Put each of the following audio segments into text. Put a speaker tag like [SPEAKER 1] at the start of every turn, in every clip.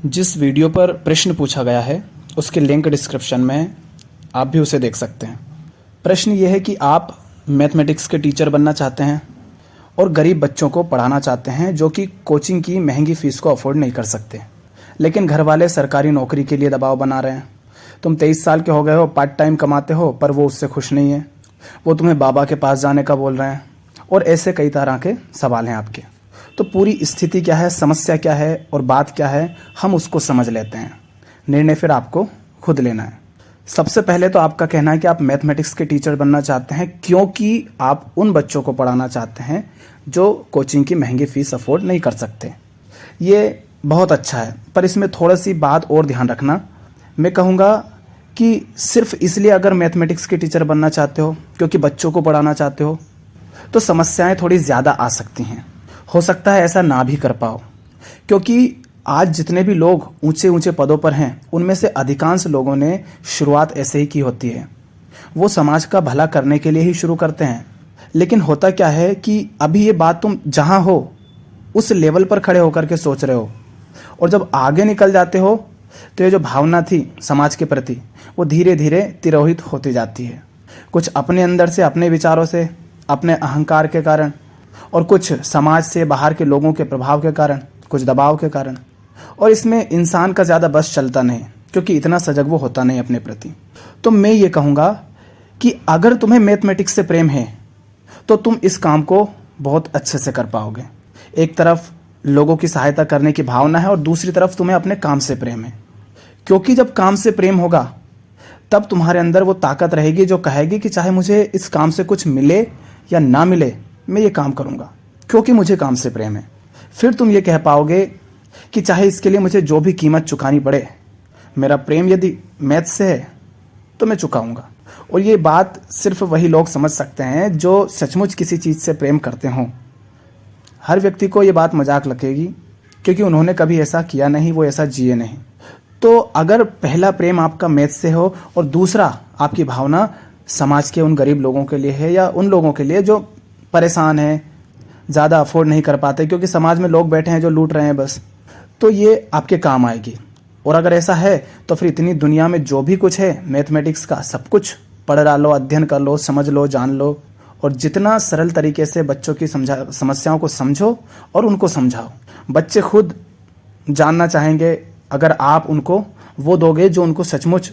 [SPEAKER 1] जिस वीडियो पर प्रश्न पूछा गया है उसके लिंक डिस्क्रिप्शन में है, आप भी उसे देख सकते हैं। प्रश्न ये है कि आप मैथमेटिक्स के टीचर बनना चाहते हैं और गरीब बच्चों को पढ़ाना चाहते हैं जो कि कोचिंग की महंगी फ़ीस को अफोर्ड नहीं कर सकते, लेकिन घर वाले सरकारी नौकरी के लिए दबाव बना रहे हैं। तुम 23 साल के हो गए हो, पार्ट टाइम कमाते हो, पर वो उससे खुश नहीं है। वो तुम्हें बाबा के पास जाने का बोल रहे हैं और ऐसे कई तरह के सवाल हैं आपके। तो पूरी स्थिति क्या है, समस्या क्या है और बात क्या है, हम उसको समझ लेते हैं। निर्णय फिर आपको खुद लेना है। सबसे पहले तो आपका कहना है कि आप मैथमेटिक्स के टीचर बनना चाहते हैं क्योंकि आप उन बच्चों को पढ़ाना चाहते हैं जो कोचिंग की महंगी फ़ीस अफोर्ड नहीं कर सकते। ये बहुत अच्छा है, पर इसमें थोड़ी सी बात और ध्यान रखना। मैं कहूँगा कि सिर्फ इसलिए अगर मैथमेटिक्स के टीचर बनना चाहते हो क्योंकि बच्चों को पढ़ाना चाहते हो तो समस्याएं थोड़ी ज़्यादा आ सकती हैं। हो सकता है ऐसा ना भी कर पाओ, क्योंकि आज जितने भी लोग ऊंचे ऊंचे पदों पर हैं उनमें से अधिकांश लोगों ने शुरुआत ऐसे ही की होती है। वो समाज का भला करने के लिए ही शुरू करते हैं। लेकिन होता क्या है कि अभी ये बात तुम जहाँ हो उस लेवल पर खड़े होकर के सोच रहे हो, और जब आगे निकल जाते हो तो ये जो भावना थी समाज के प्रति वो धीरे धीरे तिरोहित होती जाती है। कुछ अपने अंदर से, अपने विचारों से, अपने अहंकार के कारण, और कुछ समाज से बाहर के लोगों के प्रभाव के कारण, कुछ दबाव के कारण। और इसमें इंसान का ज़्यादा बस चलता नहीं क्योंकि इतना सजग वो होता नहीं अपने प्रति। तो मैं ये कहूँगा कि अगर तुम्हें मैथमेटिक्स से प्रेम है तो तुम इस काम को बहुत अच्छे से कर पाओगे। एक तरफ लोगों की सहायता करने की भावना है और दूसरी तरफ तुम्हें अपने काम से प्रेम है, क्योंकि जब काम से प्रेम होगा तब तुम्हारे अंदर वो ताकत रहेगी जो कहेगी कि चाहे मुझे इस काम से कुछ मिले या ना मिले, मैं ये काम करूँगा क्योंकि मुझे काम से प्रेम है। फिर तुम ये कह पाओगे कि चाहे इसके लिए मुझे जो भी कीमत चुकानी पड़े, मेरा प्रेम यदि मैथ से है तो मैं चुकाऊँगा। और ये बात सिर्फ वही लोग समझ सकते हैं जो सचमुच किसी चीज़ से प्रेम करते हों। हर व्यक्ति को ये बात मजाक लगेगी क्योंकि उन्होंने कभी ऐसा किया नहीं, वो ऐसा जिए नहीं। तो अगर पहला प्रेम आपका मैथ से हो और दूसरा आपकी भावना समाज के उन गरीब लोगों के लिए है या उन लोगों के लिए जो परेशान हैं, ज़्यादा अफोर्ड नहीं कर पाते क्योंकि समाज में लोग बैठे हैं जो लूट रहे हैं बस, तो ये आपके काम आएगी। और अगर ऐसा है तो फिर इतनी दुनिया में जो भी कुछ है मैथमेटिक्स का, सब कुछ पढ़ डालो, अध्ययन कर लो, समझ लो, जान लो, और जितना सरल तरीके से बच्चों की समस्याओं को समझो और उनको समझाओ। बच्चे खुद जानना चाहेंगे अगर आप उनको वो दोगे जो उनको सचमुच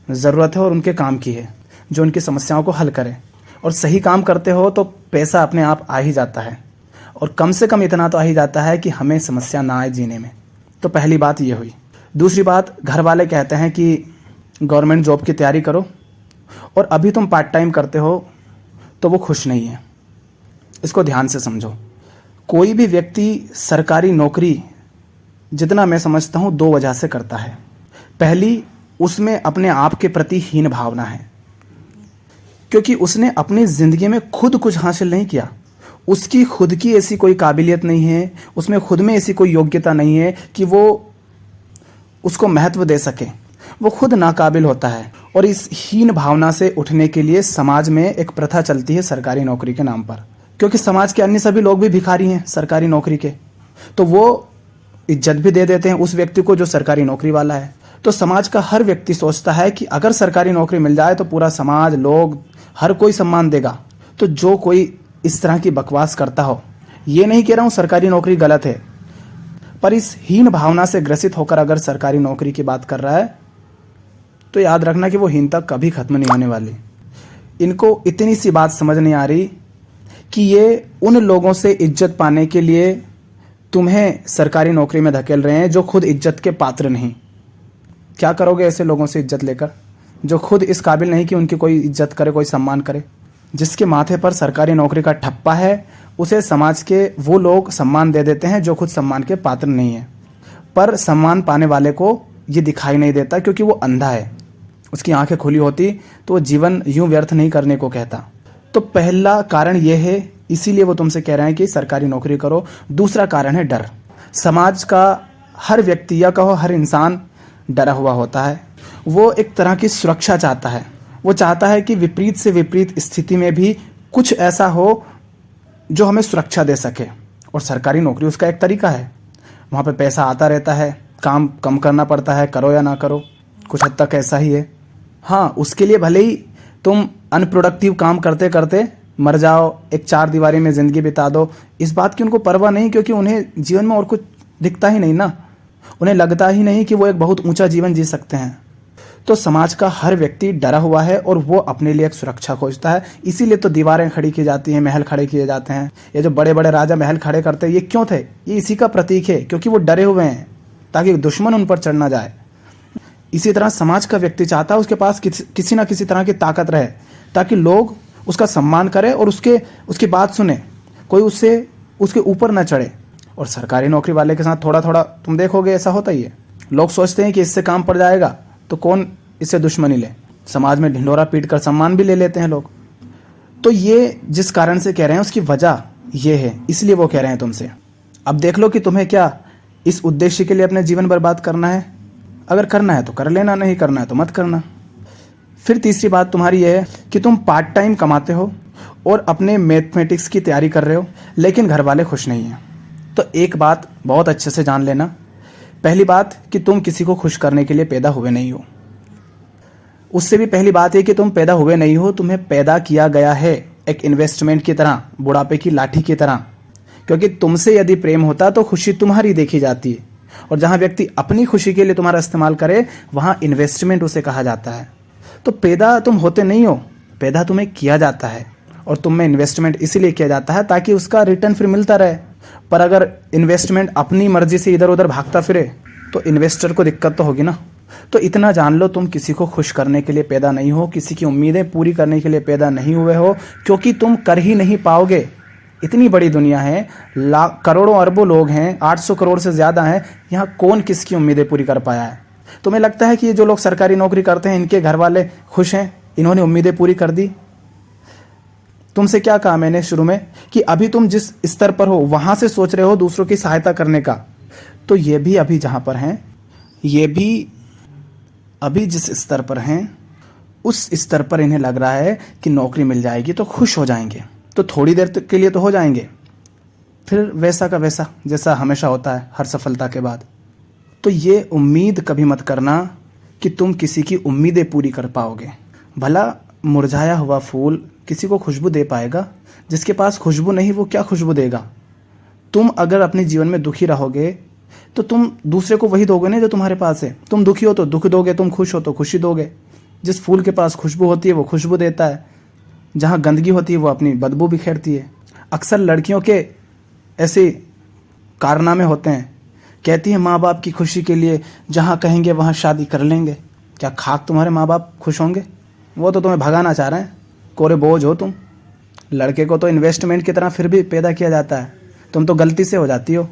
[SPEAKER 1] ज़रूरत है और उनके काम की है, जो उनकी समस्याओं को हल करे। और सही काम करते हो तो पैसा अपने आप आ ही जाता है, और कम से कम इतना तो आ ही जाता है कि हमें समस्या ना आए जीने में। तो पहली बात ये हुई। दूसरी बात, घर वाले कहते हैं कि गवर्नमेंट जॉब की तैयारी करो, और अभी तुम पार्ट टाइम करते हो तो वो खुश नहीं है। इसको ध्यान से समझो। कोई भी व्यक्ति सरकारी नौकरी, जितना मैं समझता हूँ, दो वजह से करता है। पहली, उसमें अपने आप के प्रति हीन भावना है क्योंकि उसने अपनी ज़िंदगी में खुद कुछ हासिल नहीं किया। उसकी खुद की ऐसी कोई काबिलियत नहीं है, उसमें खुद में ऐसी कोई योग्यता नहीं है कि वो उसको महत्व दे सके। वो खुद नाकाबिल होता है। और इस हीन भावना से उठने के लिए समाज में एक प्रथा चलती है सरकारी नौकरी के नाम पर, क्योंकि समाज के अन्य सभी लोग भी भिखारी हैं सरकारी नौकरी के, तो वो इज्जत भी दे देते हैं उस व्यक्ति को जो सरकारी नौकरी वाला है। तो समाज का हर व्यक्ति सोचता है कि अगर सरकारी नौकरी मिल जाए तो पूरा समाज, लोग, हर कोई सम्मान देगा। तो जो कोई इस तरह की बकवास करता हो, ये नहीं कह रहा हूँ सरकारी नौकरी गलत है, पर इस हीन भावना से ग्रसित होकर अगर सरकारी नौकरी की बात कर रहा है तो याद रखना कि वो हीनता कभी खत्म नहीं होने वाली। इनको इतनी सी बात समझ नहीं आ रही कि ये उन लोगों से इज्जत पाने के लिए तुम्हें सरकारी नौकरी में धकेल रहे हैं जो खुद इज्जत के पात्र नहीं। क्या करोगे ऐसे लोगों से इज्जत लेकर जो खुद इस काबिल नहीं कि उनकी कोई इज्जत करे, कोई सम्मान करे। जिसके माथे पर सरकारी नौकरी का ठप्पा है उसे समाज के वो लोग सम्मान दे देते हैं जो खुद सम्मान के पात्र नहीं है। पर सम्मान पाने वाले को ये दिखाई नहीं देता क्योंकि वो अंधा है। उसकी आंखें खुली होती तो वो जीवन यूं व्यर्थ नहीं करने को कहता। तो पहला कारण ये है, इसीलिए वो तुमसे कह रहे हैं कि सरकारी नौकरी करो। दूसरा कारण है डर। समाज का हर व्यक्ति, या कहो हर इंसान, डरा हुआ होता है। वो एक तरह की सुरक्षा चाहता है। वो चाहता है कि विपरीत से विपरीत स्थिति में भी कुछ ऐसा हो जो हमें सुरक्षा दे सके, और सरकारी नौकरी उसका एक तरीका है। वहाँ पे पैसा आता रहता है, काम कम करना पड़ता है, करो या ना करो, कुछ हद तक ऐसा ही है। हाँ, उसके लिए भले ही तुम अनप्रोडक्टिव काम करते करते मर जाओ, एक चार दीवारी में ज़िंदगी बिता दो, इस बात की उनको परवाह नहीं, क्योंकि उन्हें जीवन में और कुछ दिखता ही नहीं ना। उन्हें लगता ही नहीं कि वो एक बहुत ऊंचा जीवन जी सकते हैं। तो समाज का हर व्यक्ति डरा हुआ है और वो अपने लिए एक सुरक्षा खोजता है। इसीलिए तो दीवारें खड़ी की जाती हैं, महल खड़े किए जाते हैं। ये जो बड़े बड़े राजा महल खड़े करते हैं, ये क्यों थे? ये इसी का प्रतीक है, क्योंकि वो डरे हुए हैं ताकि दुश्मन उन पर चढ़ ना जाए। इसी तरह समाज का व्यक्ति चाहता है उसके पास किसी ना किसी तरह की ताकत रहे, ताकि लोग उसका सम्मान करें और उसकी बात सुने, कोई उसके ऊपर ना चढ़े। और सरकारी नौकरी वाले के साथ थोड़ा थोड़ा तुम देखोगे ऐसा होता ही है। लोग सोचते हैं कि इससे काम पड़ जाएगा तो कौन इससे दुश्मनी ले। समाज में ढिंढोरा पीट कर सम्मान भी ले लेते हैं लोग। तो ये जिस कारण से कह रहे हैं उसकी वजह ये है, इसलिए वो कह रहे हैं तुमसे। अब देख लो कि तुम्हें क्या इस उद्देश्य के लिए अपने जीवन बर्बाद करना है। अगर करना है तो कर लेना, नहीं करना है तो मत करना। फिर तीसरी बात तुम्हारी यह है कि तुम पार्ट टाइम कमाते हो और अपने मैथमेटिक्स की तैयारी कर रहे हो, लेकिन घर वाले खुश नहीं हैं। तो एक बात बहुत अच्छे से जान लेना। पहली बात कि तुम किसी को खुश करने के लिए पैदा हुए नहीं हो। उससे भी पहली बात है कि तुम पैदा हुए नहीं हो, तुम्हें पैदा किया गया है एक इन्वेस्टमेंट की तरह, बुढ़ापे की लाठी की तरह। क्योंकि तुमसे यदि प्रेम होता तो खुशी तुम्हारी देखी जाती है, और जहां व्यक्ति अपनी खुशी के लिए तुम्हारा इस्तेमाल करे वहां इन्वेस्टमेंट उसे कहा जाता है। तो पैदा तुम होते नहीं हो, पैदा तुम्हें किया जाता है, और तुम में इन्वेस्टमेंट इसीलिए किया जाता है ताकि उसका रिटर्न फिर मिलता रहे। पर अगर इन्वेस्टमेंट अपनी मर्जी से इधर उधर भागता फिरे तो इन्वेस्टर को दिक्कत तो होगी ना। तो इतना जान लो, तुम किसी को खुश करने के लिए पैदा नहीं हो, किसी की उम्मीदें पूरी करने के लिए पैदा नहीं हुए हो, क्योंकि तुम कर ही नहीं पाओगे। इतनी बड़ी दुनिया है, करोड़ों अरबों लोग हैं, 800 करोड़ से ज़्यादा हैं, यहाँ कौन किसकी उम्मीदें पूरी कर पाया है? तुम्हें लगता है कि ये जो लोग सरकारी नौकरी करते हैं इनके घर वाले खुश हैं, इन्होंने उम्मीदें पूरी कर दी? तुमसे क्या कहा मैंने शुरू में कि अभी तुम जिस स्तर पर हो वहां से सोच रहे हो दूसरों की सहायता करने का। तो ये भी अभी जहां पर हैं, ये भी अभी जिस स्तर पर हैं उस स्तर पर इन्हें लग रहा है कि नौकरी मिल जाएगी तो खुश हो जाएंगे। तो थोड़ी देर तक के लिए तो हो जाएंगे, फिर वैसा का वैसा, जैसा हमेशा होता है हर सफलता के बाद। तो ये उम्मीद कभी मत करना कि तुम किसी की उम्मीदें पूरी कर पाओगे। भला मुरझाया हुआ फूल किसी को खुशबू दे पाएगा? जिसके पास खुशबू नहीं वो क्या खुशबू देगा? तुम अगर अपने जीवन में दुखी रहोगे तो तुम दूसरे को वही दोगे ना जो तुम्हारे पास है। तुम दुखी हो तो दुख दोगे, तुम खुश हो तो खुशी दोगे। जिस फूल के पास खुशबू होती है वो खुशबू देता है, जहाँ गंदगी होती है वो अपनी बदबू बिखेरती है। अक्सर लड़कियों के ऐसे कारनामे होते हैं, कहती है माँ बाप की खुशी के लिए जहाँ कहेंगे वहाँ शादी कर लेंगे। क्या खाक तुम्हारे माँ बाप खुश होंगे? वो तो तुम्हें भगाना चाह रहे हैं, कोरे बोझ हो तुम। लड़के को तो इन्वेस्टमेंट की तरह फिर भी पैदा किया जाता है, तुम तो गलती से हो जाती हो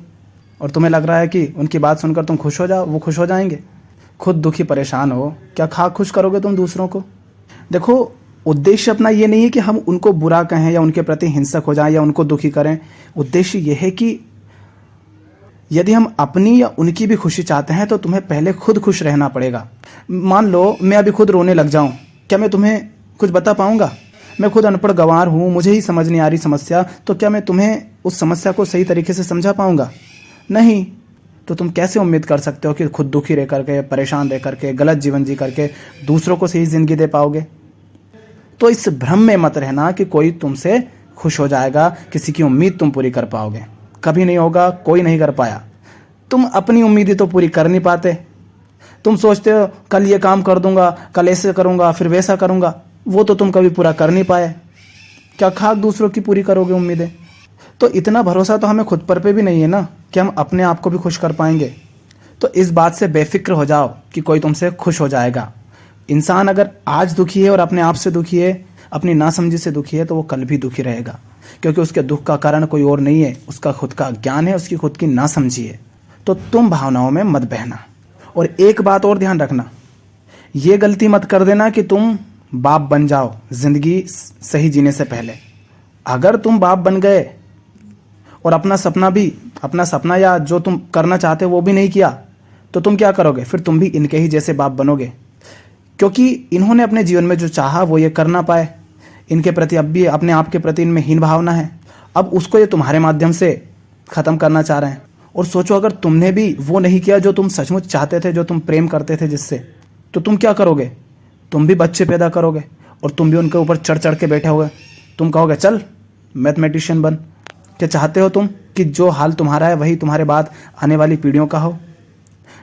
[SPEAKER 1] और तुम्हें लग रहा है कि उनकी बात सुनकर तुम खुश हो जाओ, वो खुश हो जाएंगे। खुद दुखी परेशान हो, क्या खाक खुश करोगे तुम दूसरों को? देखो, उद्देश्य अपना ये नहीं है कि हम उनको बुरा कहें या उनके प्रति हिंसक हो जाएं या उनको दुखी करें। उद्देश्य ये है कि यदि हम अपनी या उनकी भी खुशी चाहते हैं तो तुम्हें पहले खुद खुश रहना पड़ेगा। मान लो मैं अभी खुद रोने लग जाऊं, क्या मैं तुम्हें कुछ बता पाऊंगा? मैं खुद अनपढ़ गंवार हूं, मुझे ही समझ नहीं आ रही समस्या, तो क्या मैं तुम्हें उस समस्या को सही तरीके से समझा पाऊंगा? नहीं। तो तुम कैसे उम्मीद कर सकते हो कि खुद दुखी रह करके, परेशान रह करके, गलत जीवन जी करके दूसरों को सही जिंदगी दे पाओगे? तो इस भ्रम में मत रहना कि कोई तुमसे खुश हो जाएगा, किसी की उम्मीद तुम पूरी कर पाओगे। कभी नहीं होगा, कोई नहीं कर पाया। तुम अपनी उम्मीदें तो पूरी कर नहीं पाते। तुम सोचते हो कल ये काम कर दूंगा, कल ऐसे करूंगा, फिर वैसा करूंगा, वो तो तुम कभी पूरा कर नहीं पाए। क्या खाक दूसरों की पूरी करोगे उम्मीदें? तो इतना भरोसा तो हमें खुद पर पे भी नहीं है ना कि हम अपने आप को भी खुश कर पाएंगे। तो इस बात से बेफिक्र हो जाओ कि कोई तुमसे खुश हो जाएगा। इंसान अगर आज दुखी है और अपने आप से दुखी है, अपनी नासमझी से दुखी है, तो वो कल भी दुखी रहेगा, क्योंकि उसके दुख का कारण कोई और नहीं है, उसका खुद का ज्ञान है, उसकी खुद की नासमझी है। तो तुम भावनाओं में मत बहना। और एक बात और ध्यान रखना, ये गलती मत कर देना कि तुम बाप बन जाओ जिंदगी सही जीने से पहले। अगर तुम बाप बन गए और अपना सपना या जो तुम करना चाहते हो वो भी नहीं किया, तो तुम क्या करोगे? फिर तुम भी इनके ही जैसे बाप बनोगे, क्योंकि इन्होंने अपने जीवन में जो चाहा वो ये कर ना पाए। इनके प्रति अब भी अपने आप के प्रति इनमें हीन भावना है। अब उसको ये तुम्हारे माध्यम से ख़त्म करना चाह रहे हैं, और सोचो अगर तुमने भी वो नहीं किया जो तुम सचमुच चाहते थे, जो तुम प्रेम करते थे जिससे, तो तुम क्या करोगे? तुम भी बच्चे पैदा करोगे और तुम भी उनके ऊपर चढ़ चढ़ के बैठे हुए, तुम कहोगे चल मैथमेटिशियन बन। क्या चाहते हो तुम कि जो हाल तुम्हारा है वही तुम्हारे बाद आने वाली पीढ़ियों का हो?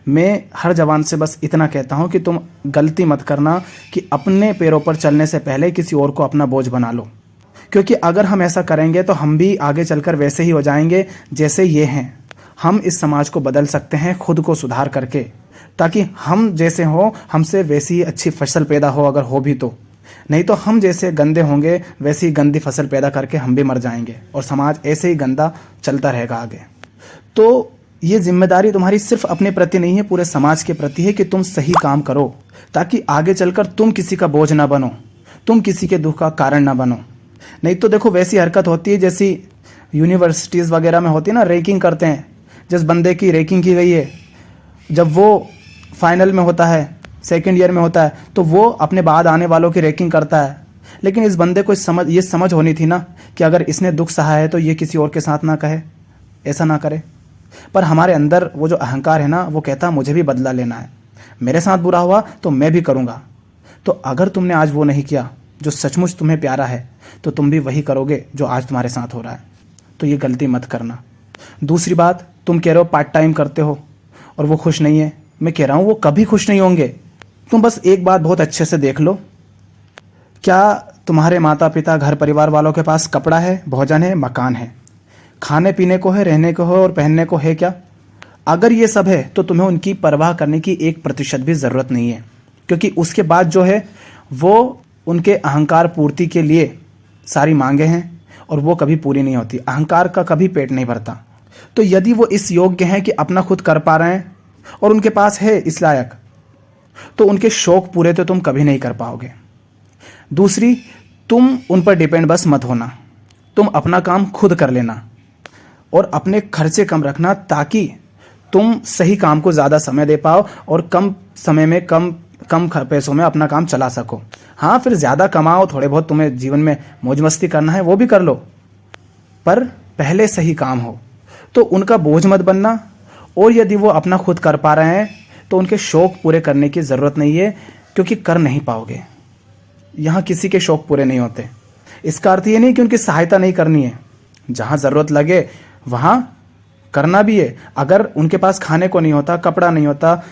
[SPEAKER 1] मैं हर जवान से बस इतना कहता हूँ कि तुम गलती मत करना कि अपने पैरों पर चलने से पहले किसी और को अपना बोझ बना लो, क्योंकि अगर हम ऐसा करेंगे तो हम भी आगे चलकर वैसे ही हो जाएंगे जैसे ये हैं। हम इस समाज को बदल सकते हैं खुद को सुधार करके, ताकि हम जैसे हों हमसे वैसी ही अच्छी फसल पैदा हो, अगर हो भी तो। नहीं तो हम जैसे गंदे होंगे वैसी गंदी फसल पैदा करके हम भी मर जाएंगे और समाज ऐसे ही गंदा चलता रहेगा आगे। तो ये जिम्मेदारी तुम्हारी सिर्फ अपने प्रति नहीं है, पूरे समाज के प्रति है कि तुम सही काम करो, ताकि आगे चलकर तुम किसी का बोझ ना बनो, तुम किसी के दुख का कारण ना बनो। नहीं तो देखो वैसी हरकत होती है जैसी यूनिवर्सिटीज़ वगैरह में होती है ना, रैंकिंग करते हैं। जिस बंदे की रैंकिंग की गई है, जब वो फाइनल में होता है, सेकंड ईयर में होता है, तो वो अपने बाद आने वालों की रैंकिंग करता है। लेकिन इस बंदे को ये समझ होनी थी ना कि अगर इसने दुख सहा है तो ये किसी और के साथ ना कहे, ऐसा ना करे। पर हमारे अंदर वो जो अहंकार है ना, वो कहता मुझे भी बदला लेना है, मेरे साथ बुरा हुआ तो मैं भी करूँगा। तो अगर तुमने आज वो नहीं किया जो सचमुच तुम्हें प्यारा है, तो तुम भी वही करोगे जो आज तुम्हारे साथ हो रहा है। तो ये गलती मत करना। दूसरी बात, तुम कह रहे हो पार्ट टाइम करते हो और वो खुश नहीं है। मैं कह रहा हूँ वो कभी खुश नहीं होंगे। तुम बस एक बात बहुत अच्छे से देख लो, क्या तुम्हारे माता पिता घर परिवार वालों के पास कपड़ा है, भोजन है, मकान है, खाने पीने को है, रहने को है और पहनने को है क्या? अगर ये सब है तो तुम्हें उनकी परवाह करने की 1% भी ज़रूरत नहीं है, क्योंकि उसके बाद जो है वो उनके अहंकार पूर्ति के लिए सारी मांगे हैं और वो कभी पूरी नहीं होती। अहंकार का कभी पेट नहीं भरता। तो यदि वो इस योग्य हैं कि अपना खुद कर पा रहे हैं और उनके पास है इस लायक, तो उनके शौक पूरे तो तुम कभी नहीं कर पाओगे। दूसरी, तुम उन पर डिपेंड बस मत होना, तुम अपना काम खुद कर लेना और अपने खर्चे कम रखना, ताकि तुम सही काम को ज़्यादा समय दे पाओ और कम समय में कम पैसों में अपना काम चला सको। हाँ, फिर ज़्यादा कमाओ, थोड़े बहुत तुम्हें जीवन में मौज मस्ती करना है वो भी कर लो, पर पहले सही काम हो। तो उनका बोझ मत बनना, और यदि वो अपना खुद कर पा रहे हैं तो उनके शौक पूरे करने की ज़रूरत नहीं है, क्योंकि कर नहीं पाओगे। यहाँ किसी के शौक पूरे नहीं होते। इसका अर्थ ये नहीं कि उनकी सहायता नहीं करनी है, जहाँ ज़रूरत लगे वहाँ करना भी है। अगर उनके पास खाने को नहीं होता, कपड़ा नहीं होता,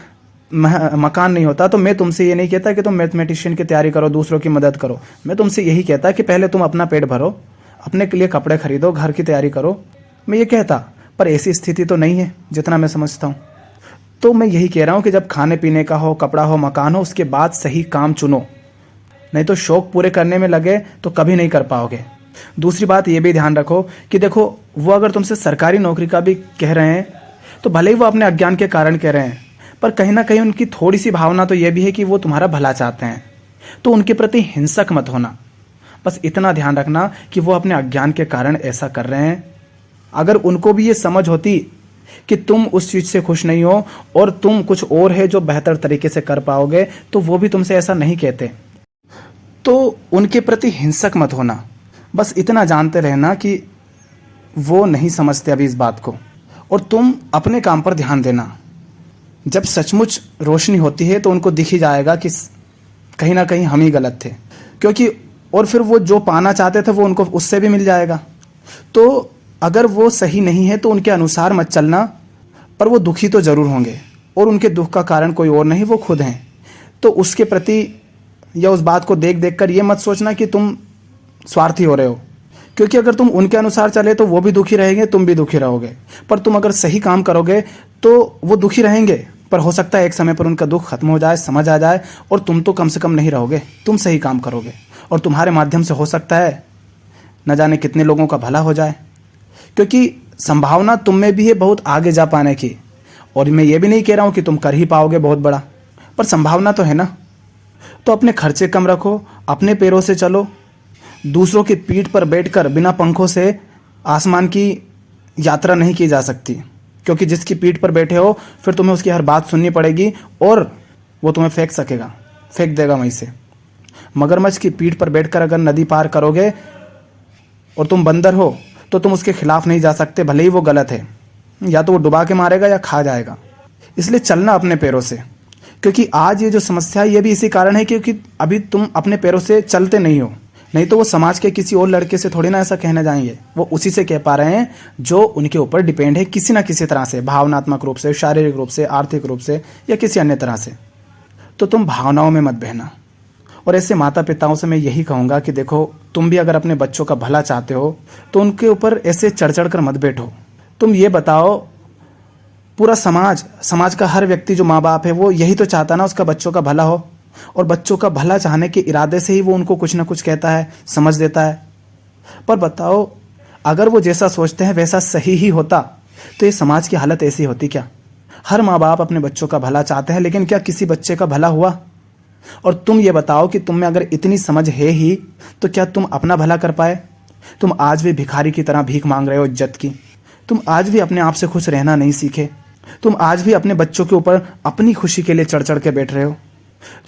[SPEAKER 1] मकान नहीं होता, तो मैं तुमसे ये नहीं कहता कि तुम मैथमेटिशियन की तैयारी करो, दूसरों की मदद करो। मैं तुमसे यही कहता कि पहले तुम अपना पेट भरो, अपने के लिए कपड़े खरीदो, घर की तैयारी करो। मैं ये कहता, पर ऐसी स्थिति तो नहीं है जितना मैं समझता हूँ। तो मैं यही कह रहा हूँ कि जब खाने पीने का हो, कपड़ा हो, मकान हो, उसके बाद सही काम चुनो, नहीं तो शौक पूरे करने में लगे तो कभी नहीं कर पाओगे। दूसरी बात ये भी ध्यान रखो कि देखो, वो अगर तुमसे सरकारी नौकरी का भी कह रहे हैं तो भले ही वो अपने अज्ञान के कारण कह रहे हैं, पर कहीं ना कहीं उनकी थोड़ी सी भावना तो ये भी है कि वो तुम्हारा भला चाहते हैं। तो उनके प्रति हिंसक मत होना, बस इतना ध्यान रखना कि वो अपने अज्ञान के कारण ऐसा कर रहे हैं। अगर उनको भी ये समझ होती कि तुम उस चीज़ से खुश नहीं हो और तुम कुछ और है जो बेहतर तरीके से कर पाओगे, तो वो भी तुमसे ऐसा नहीं कहते। तो उनके प्रति हिंसक मत होना, बस इतना जानते रहना कि वो नहीं समझते अभी इस बात को, और तुम अपने काम पर ध्यान देना। जब सचमुच रोशनी होती है तो उनको दिख ही जाएगा कि कहीं ना कहीं हम ही गलत थे, क्योंकि और फिर वो जो पाना चाहते थे वो उनको उससे भी मिल जाएगा। तो अगर वो सही नहीं है तो उनके अनुसार मत चलना, पर वो दुखी तो ज़रूर होंगे, और उनके दुख का कारण कोई और नहीं, वो खुद हैं। तो उसके प्रति या उस बात को देख देख कर ये मत सोचना कि तुम स्वार्थी हो रहे हो, क्योंकि अगर तुम उनके अनुसार चले तो वो भी दुखी रहेंगे, तुम भी दुखी रहोगे। पर तुम अगर सही काम करोगे तो वो दुखी रहेंगे, पर हो सकता है एक समय पर उनका दुख खत्म हो जाए, समझ आ जाए, और तुम तो कम से कम नहीं रहोगे, तुम सही काम करोगे, और तुम्हारे माध्यम से हो सकता है न जाने कितने लोगों का भला हो जाए। क्योंकि संभावना तुम में भी है बहुत आगे जा पाने की, और मैं ये भी नहीं कह रहा हूँ कि तुम कर ही पाओगे बहुत बड़ा, पर संभावना तो है ना। तो अपने खर्चे कम रखो, अपने पैरों से चलो। दूसरों की पीठ पर बैठकर बिना पंखों से आसमान की यात्रा नहीं की जा सकती, क्योंकि जिसकी पीठ पर बैठे हो फिर तुम्हें उसकी हर बात सुननी पड़ेगी और वो तुम्हें फेंक देगा वहीं से। मगरमच्छ की पीठ पर बैठकर अगर नदी पार करोगे और तुम बंदर हो तो तुम उसके खिलाफ नहीं जा सकते, भले ही वो गलत है। या तो वो डुबा के मारेगा या खा जाएगा। इसलिए चलना अपने पैरों से, क्योंकि आज ये जो समस्या है ये भी इसी कारण है क्योंकि अभी तुम अपने पैरों से चलते नहीं हो। नहीं तो वो समाज के किसी और लड़के से थोड़ी ना ऐसा कहने जाएंगे, वो उसी से कह पा रहे हैं जो उनके ऊपर डिपेंड है किसी ना किसी तरह से, भावनात्मक रूप से, शारीरिक रूप से, आर्थिक रूप से या किसी अन्य तरह से। तो तुम भावनाओं में मत बहना। और ऐसे माता पिताओं से मैं यही कहूँगा कि देखो, तुम भी अगर अपने बच्चों का भला चाहते हो तो उनके ऊपर ऐसे चढ़ चढ़ कर मत बैठो। तुम ये बताओ, पूरा समाज का हर व्यक्ति जो माँ बाप है वो यही तो चाहता ना उसका बच्चों का भला हो, और बच्चों का भला चाहने के इरादे से ही वो उनको कुछ ना कुछ कहता है, समझ देता है। पर बताओ, अगर वो जैसा सोचते हैं वैसा सही ही होता तो ये समाज की हालत ऐसी होती क्या? हर माँ बाप अपने बच्चों का भला चाहते हैं, लेकिन क्या किसी बच्चे का भला हुआ? और तुम ये बताओ कि तुम में अगर इतनी समझ है ही तो क्या तुम अपना भला कर पाए? तुम आज भी भिखारी की तरह भीख मांग रहे हो इज्जत की। तुम आज भी अपने आप से खुश रहना नहीं सीखे। तुम आज भी अपने बच्चों के ऊपर अपनी खुशी के लिए चढ़ चढ़ के बैठ रहे हो।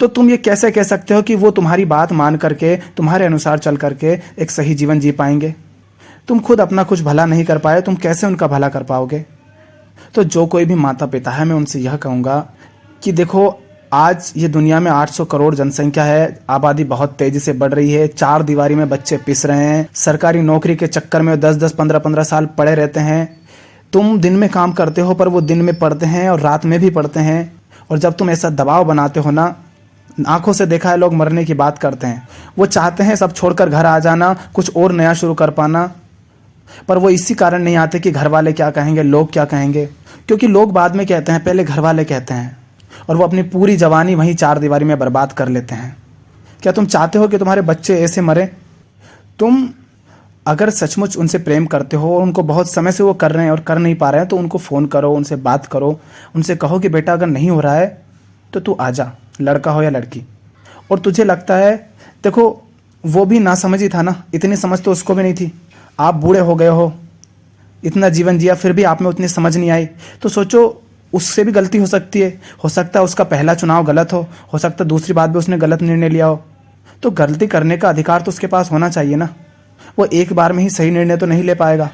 [SPEAKER 1] तो तुम ये कैसे कह सकते हो कि वो तुम्हारी बात मान करके, तुम्हारे अनुसार चल करके एक सही जीवन जी पाएंगे? तुम खुद अपना कुछ भला नहीं कर पाए, तुम कैसे उनका भला कर पाओगे? तो जो कोई भी माता पिता है, मैं उनसे यह कहूँगा कि देखो, आज ये दुनिया में 800 करोड़ जनसंख्या है, आबादी बहुत तेजी से बढ़ रही है, चार दीवारी में बच्चे पिस रहे हैं, सरकारी नौकरी के चक्कर में 10-10, 15-15 साल पड़े रहते हैं। तुम दिन में काम करते हो पर वो दिन में पढ़ते हैं और रात में भी पढ़ते हैं। और जब तुम ऐसा दबाव बनाते हो ना, आंखों से देखा है लोग मरने की बात करते हैं, वो चाहते हैं सब छोड़कर घर आ जाना, कुछ और नया शुरू कर पाना। पर वो इसी कारण नहीं आते कि घर वाले क्या कहेंगे, लोग क्या कहेंगे, क्योंकि लोग बाद में कहते हैं, पहले घर वाले कहते हैं, और वो अपनी पूरी जवानी वहीं चार दीवारी में बर्बाद कर लेते हैं। क्या तुम चाहते हो कि तुम्हारे बच्चे ऐसे मरे? तुम अगर सचमुच उनसे प्रेम करते हो और उनको बहुत समय से वो कर रहे हैं और कर नहीं पा रहे हैं, तो उनको फ़ोन करो, उनसे बात करो, उनसे कहो कि बेटा अगर नहीं हो रहा है तो तू आजा, लड़का हो या लड़की। और तुझे लगता है, देखो वो भी नासमझ ही था ना, इतनी समझ तो उसको भी नहीं थी। आप बूढ़े हो गए हो, इतना जीवन जिया, फिर भी आप में उतनी समझ नहीं आई। तो सोचो, उससे भी गलती हो सकती है। हो सकता है उसका पहला चुनाव गलत हो सकता है दूसरी बात भी उसने गलत निर्णय लिया हो। तो गलती करने का अधिकार तो उसके पास होना चाहिए ना। वो एक बार में ही सही निर्णय तो नहीं ले पाएगा।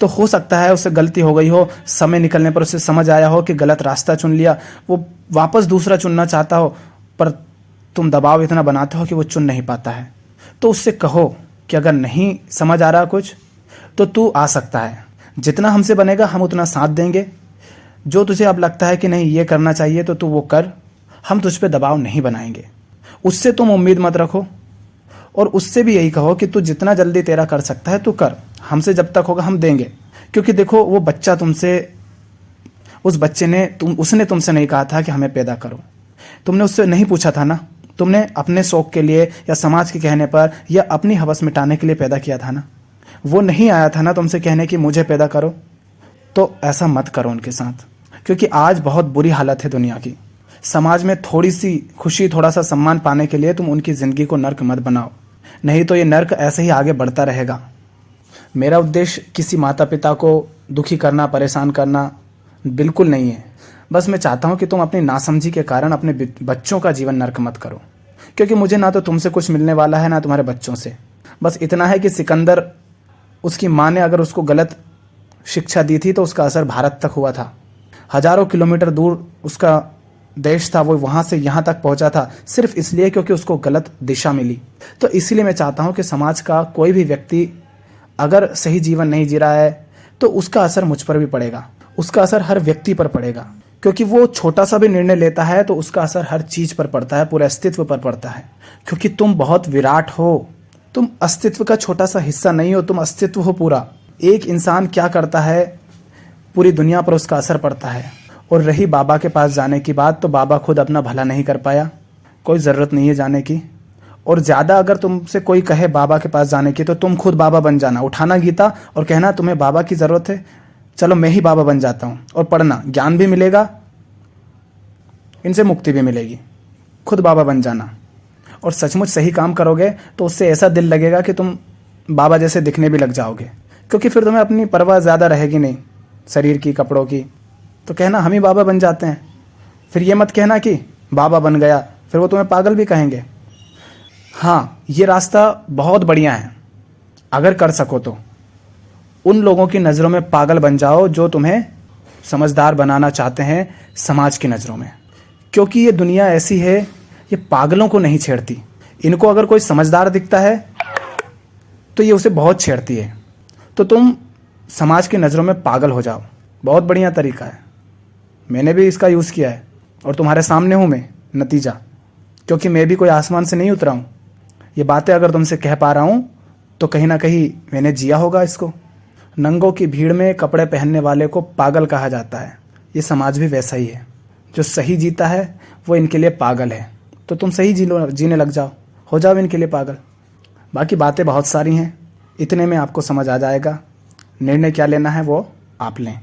[SPEAKER 1] तो हो सकता है उससे गलती हो गई हो, समय निकलने पर उसे समझ आया हो कि गलत रास्ता चुन लिया, वो वापस दूसरा चुनना चाहता हो, पर तुम दबाव इतना बनाते हो कि वो चुन नहीं पाता है। तो उससे कहो कि अगर नहीं समझ आ रहा कुछ तो तू आ सकता है, जितना हमसे बनेगा हम उतना साथ देंगे। जो तुझे अब लगता है कि नहीं ये करना चाहिए तो तू वो कर, हम तुझ पे दबाव नहीं बनाएंगे। उससे तुम उम्मीद मत रखो, और उससे भी यही कहो कि तू जितना जल्दी तेरा कर सकता है तू कर, हमसे जब तक होगा हम देंगे। क्योंकि देखो, वो बच्चा उस बच्चे ने उसने तुमसे नहीं कहा था कि हमें पैदा करो, तुमने उससे नहीं पूछा था ना, तुमने अपने शौक के लिए या समाज के कहने पर या अपनी हवस मिटाने के लिए पैदा किया था ना। वो नहीं आया था ना तुमसे कहने की मुझे पैदा करो। तो ऐसा मत करो उनके साथ, क्योंकि आज बहुत बुरी हालत है दुनिया की। समाज में थोड़ी सी खुशी, थोड़ा सा सम्मान पाने के लिए तुम उनकी ज़िंदगी को नर्क मत बनाओ, नहीं तो ये नर्क ऐसे ही आगे बढ़ता रहेगा। मेरा उद्देश्य किसी माता पिता को दुखी करना, परेशान करना बिल्कुल नहीं है। बस मैं चाहता हूँ कि तुम अपनी नासमझी के कारण अपने बच्चों का जीवन नर्क मत करो, क्योंकि मुझे ना तो तुमसे कुछ मिलने वाला है ना तुम्हारे बच्चों से। बस इतना है कि सिकंदर, उसकी माँ ने अगर उसको गलत शिक्षा दी थी तो उसका असर भारत तक हुआ था। हजारों किलोमीटर दूर उसका देश था, वो वहाँ से यहाँ तक पहुँचा था सिर्फ इसलिए क्योंकि उसको गलत दिशा मिली। तो इसीलिए मैं चाहता हूँ कि समाज का कोई भी व्यक्ति अगर सही जीवन नहीं जी रहा है तो उसका असर मुझ पर भी पड़ेगा, उसका असर हर व्यक्ति पर पड़ेगा, क्योंकि वो छोटा सा भी निर्णय लेता है तो उसका असर हर चीज़ पर पड़ता है, पूरे अस्तित्व पर पड़ता है। क्योंकि तुम बहुत विराट हो, तुम अस्तित्व का छोटा सा हिस्सा नहीं हो, तुम अस्तित्व हो पूरा। एक इंसान क्या करता है पूरी दुनिया पर उसका असर पड़ता है। और रही बाबा के पास जाने की बात, तो बाबा खुद अपना भला नहीं कर पाया, कोई ज़रूरत नहीं है जाने की। और ज़्यादा अगर तुमसे कोई कहे बाबा के पास जाने की तो तुम खुद बाबा बन जाना, उठाना गीता और कहना तुम्हें बाबा की ज़रूरत है, चलो मैं ही बाबा बन जाता हूँ। और पढ़ना, ज्ञान भी मिलेगा, इनसे मुक्ति भी मिलेगी। खुद बाबा बन जाना, और सचमुच सही काम करोगे तो उससे ऐसा दिल लगेगा कि तुम बाबा जैसे दिखने भी लग जाओगे, क्योंकि फिर तुम्हें अपनी परवाह ज़्यादा रहेगी नहीं शरीर की, कपड़ों की। तो कहना हम ही बाबा बन जाते हैं। फिर ये मत कहना कि बाबा बन गया, फिर वो तुम्हें पागल भी कहेंगे। हाँ, ये रास्ता बहुत बढ़िया है, अगर कर सको तो उन लोगों की नज़रों में पागल बन जाओ जो तुम्हें समझदार बनाना चाहते हैं समाज की नज़रों में, क्योंकि ये दुनिया ऐसी है, ये पागलों को नहीं छेड़ती। इनको अगर कोई समझदार दिखता है तो ये उसे बहुत छेड़ती है। तो तुम समाज की नज़रों में पागल हो जाओ, बहुत बढ़िया तरीका है। मैंने भी इसका यूज़ किया है और तुम्हारे सामने हूँ मैं नतीजा, क्योंकि मैं भी कोई आसमान से नहीं उतरा हूँ। ये बातें अगर तुमसे कह पा रहा हूँ तो कहीं ना कहीं मैंने जिया होगा इसको। नंगों की भीड़ में कपड़े पहनने वाले को पागल कहा जाता है। ये समाज भी वैसा ही है, जो सही जीता है वो इनके लिए पागल है। तो तुम सही जीने लग जाओ, हो जाओ इनके लिए पागल। बाकी बातें बहुत सारी हैं, इतने में आपको समझ आ जाएगा। निर्णय क्या लेना है वो आप लें।